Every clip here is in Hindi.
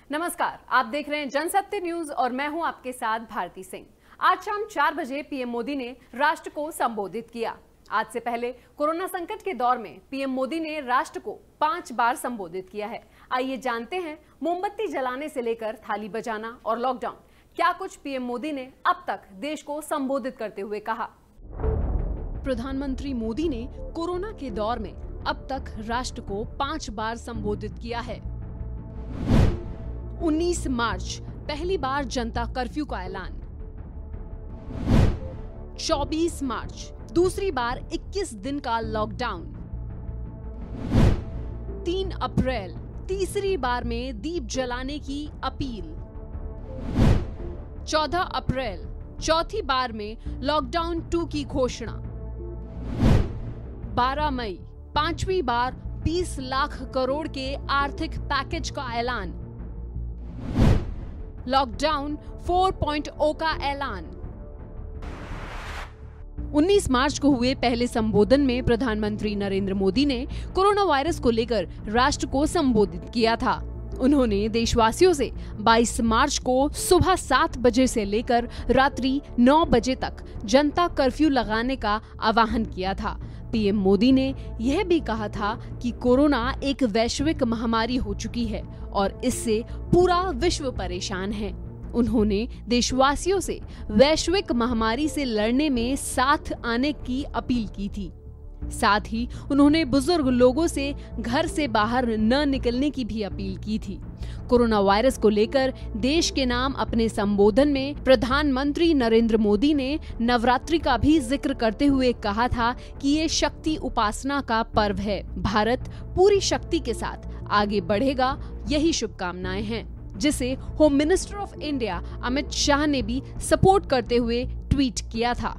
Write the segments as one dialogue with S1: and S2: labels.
S1: नमस्कार, आप देख रहे हैं जनसत्य न्यूज और मैं हूं आपके साथ भारती सिंह। आज शाम 4 बजे पीएम मोदी ने राष्ट्र को संबोधित किया। आज से पहले कोरोना संकट के दौर में पीएम मोदी ने राष्ट्र को 5 बार संबोधित किया है। आइए जानते हैं मोमबत्ती जलाने से लेकर थाली बजाना और लॉकडाउन, क्या कुछ पीएम मोदी ने अब तक देश को संबोधित करते हुए कहा। प्रधानमंत्री मोदी ने कोरोना के दौर में अब तक राष्ट्र को 5 बार संबोधित किया है। 19 मार्च पहली बार जनता कर्फ्यू का ऐलान, 24 मार्च दूसरी बार 21 दिन का लॉकडाउन, 3 अप्रैल तीसरी बार में दीप जलाने की अपील, 14 अप्रैल चौथी बार में लॉकडाउन 2 की घोषणा, 12 मई 5वीं बार 20 लाख करोड़ के आर्थिक पैकेज का ऐलान, लॉकडाउन 4.0 का ऐलान। 19 मार्च को हुए पहले संबोधन में प्रधानमंत्री नरेंद्र मोदी ने कोरोना वायरस को लेकर राष्ट्र को संबोधित किया था। उन्होंने देशवासियों से 22 मार्च को सुबह 7 बजे से लेकर रात्रि 9 बजे तक जनता कर्फ्यू लगाने का आह्वान किया था। पीएम मोदी ने यह भी कहा था कि कोरोना एक वैश्विक महामारी हो चुकी है और इससे पूरा विश्व परेशान है। उन्होंने देशवासियों से वैश्विक महामारी से लड़ने में साथ आने की अपील की थी। साथ ही उन्होंने बुजुर्ग लोगों से घर से बाहर न निकलने की भी अपील की थी। कोरोना वायरस को लेकर देश के नाम अपने संबोधन में प्रधानमंत्री नरेंद्र मोदी ने नवरात्रि का भी जिक्र करते हुए कहा था कि ये शक्ति उपासना का पर्व है। भारत पूरी शक्ति के साथ आगे बढ़ेगा, यही शुभकामनाएं हैं, जिसे home minister of India Amit Shah ने भी सपोर्ट करते हुए ट्वीट किया था।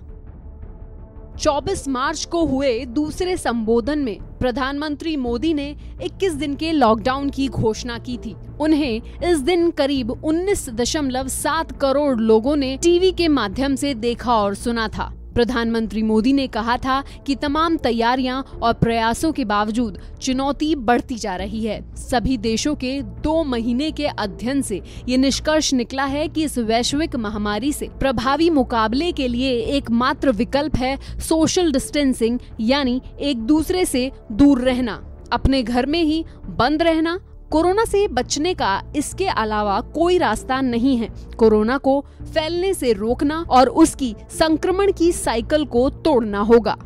S1: 24 मार्च को हुए दूसरे संबोधन में प्रधानमंत्री मोदी ने 21 दिन के लॉकडाउन की घोषणा की थी। उन्हें इस दिन करीब 19.7 करोड़ लोगों ने टीवी के माध्यम से देखा और सुना था। प्रधानमंत्री मोदी ने कहा था कि तमाम तैयारियां और प्रयासों के बावजूद चुनौती बढ़ती जा रही है। सभी देशों के 2 महीने के अध्ययन से ये निष्कर्ष निकला है कि इस वैश्विक महामारी से प्रभावी मुकाबले के लिए एकमात्र विकल्प है सोशल डिस्टेंसिंग, यानी एक दूसरे से दूर रहना, अपने घर में ही बंद रहना। कोरोना से बचने का इसके अलावा कोई रास्ता नहीं है। कोरोना को फैलने से रोकना और उसकी संक्रमण की साइकिल को तोड़ना होगा।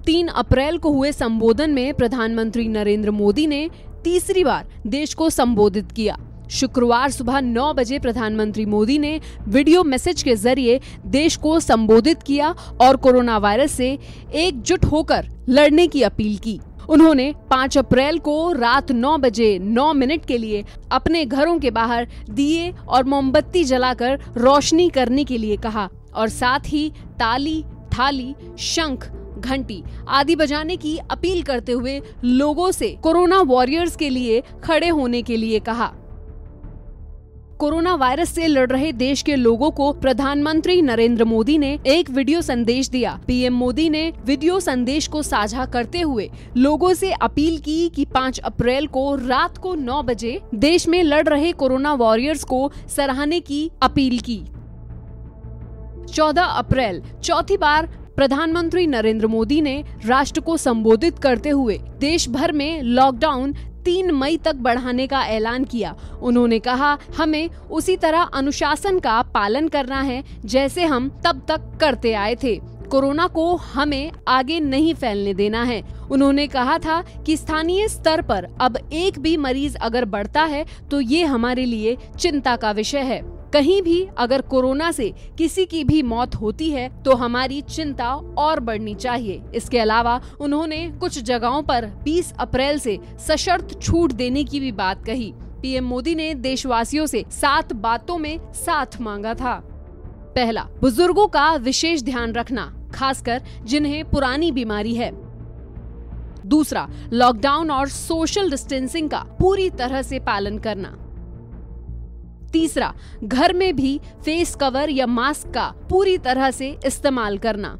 S1: 3 अप्रैल को हुए संबोधन में प्रधानमंत्री नरेंद्र मोदी ने तीसरी बार देश को संबोधित किया। शुक्रवार सुबह 9 बजे प्रधानमंत्री मोदी ने वीडियो मैसेज के जरिए देश को संबोधित किया और कोरोना वायरस से एकजुट होकर लड़ने की अपील की। उन्होंने 5 अप्रैल को रात 9 बजे 9 मिनट के लिए अपने घरों के बाहर दिए और मोमबत्ती जलाकर रोशनी करने के लिए कहा और साथ ही ताली, थाली, शंख, घंटी आदि बजाने की अपील करते हुए लोगों से कोरोना वॉरियर्स के लिए खड़े होने के लिए कहा। कोरोना वायरस से लड़ रहे देश के लोगों को प्रधानमंत्री नरेंद्र मोदी ने एक वीडियो संदेश दिया। पीएम मोदी ने वीडियो संदेश को साझा करते हुए लोगों से अपील की कि 5 अप्रैल को रात को 9 बजे देश में लड़ रहे कोरोना वॉरियर्स को सराहने की अपील की। 14 अप्रैल चौथी बार प्रधानमंत्री नरेंद्र मोदी ने राष्ट्र को संबोधित करते हुए देश भर में लॉकडाउन 3 मई तक बढ़ाने का ऐलान किया। उन्होंने कहा, हमें उसी तरह अनुशासन का पालन करना है जैसे हम तब तक करते आए थे। कोरोना को हमें आगे नहीं फैलने देना है। उन्होंने कहा था कि स्थानीय स्तर पर अब एक भी मरीज अगर बढ़ता है तो ये हमारे लिए चिंता का विषय है। कहीं भी अगर कोरोना से किसी की भी मौत होती है तो हमारी चिंता और बढ़नी चाहिए। इसके अलावा उन्होंने कुछ जगहों पर 20 अप्रैल से सशर्त छूट देने की भी बात कही। पीएम मोदी ने देशवासियों से 7 बातों में साथ मांगा था। पहला, बुजुर्गों का विशेष ध्यान रखना, खासकर जिन्हें पुरानी बीमारी है। दूसरा, लॉकडाउन और सोशल डिस्टेंसिंग का पूरी तरह से पालन करना। तीसरा, घर में भी फेस कवर या मास्क का पूरी तरह से इस्तेमाल करना।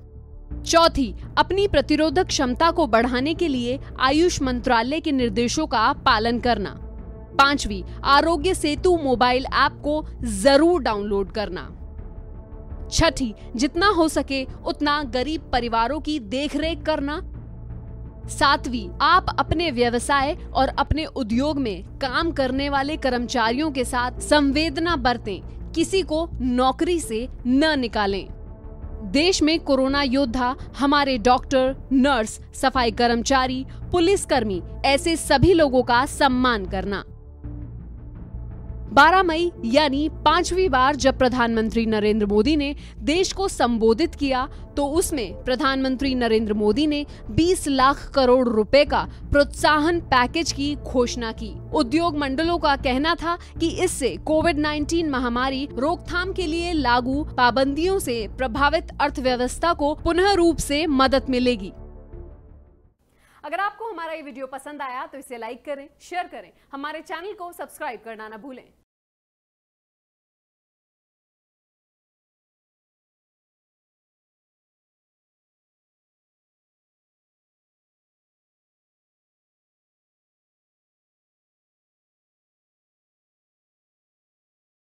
S1: चौथी, अपनी प्रतिरोधक क्षमता को बढ़ाने के लिए आयुष मंत्रालय के निर्देशों का पालन करना। 5वीं, आरोग्य सेतु मोबाइल ऐप को जरूर डाउनलोड करना। 6ठी, जितना हो सके उतना गरीब परिवारों की देखरेख करना। 7वीं, आप अपने व्यवसाय और अपने उद्योग में काम करने वाले कर्मचारियों के साथ संवेदना बरतें, किसी को नौकरी से न निकालें। देश में कोरोना योद्धा हमारे डॉक्टर, नर्स, सफाई कर्मचारी, पुलिसकर्मी, ऐसे सभी लोगों का सम्मान करना। 12 मई यानी 5वीं बार जब प्रधानमंत्री नरेंद्र मोदी ने देश को संबोधित किया तो उसमें प्रधानमंत्री नरेंद्र मोदी ने 20 लाख करोड़ रुपए का प्रोत्साहन पैकेज की घोषणा की। उद्योग मंडलों का कहना था कि इससे कोविड-19 महामारी रोकथाम के लिए लागू पाबंदियों से प्रभावित अर्थव्यवस्था को पुनः रूप से मदद मिलेगी। अगर आपको हमारा ये वीडियो पसंद आया तो इसे लाइक करें, शेयर करें, हमारे चैनल को सब्सक्राइब करना न भूलें।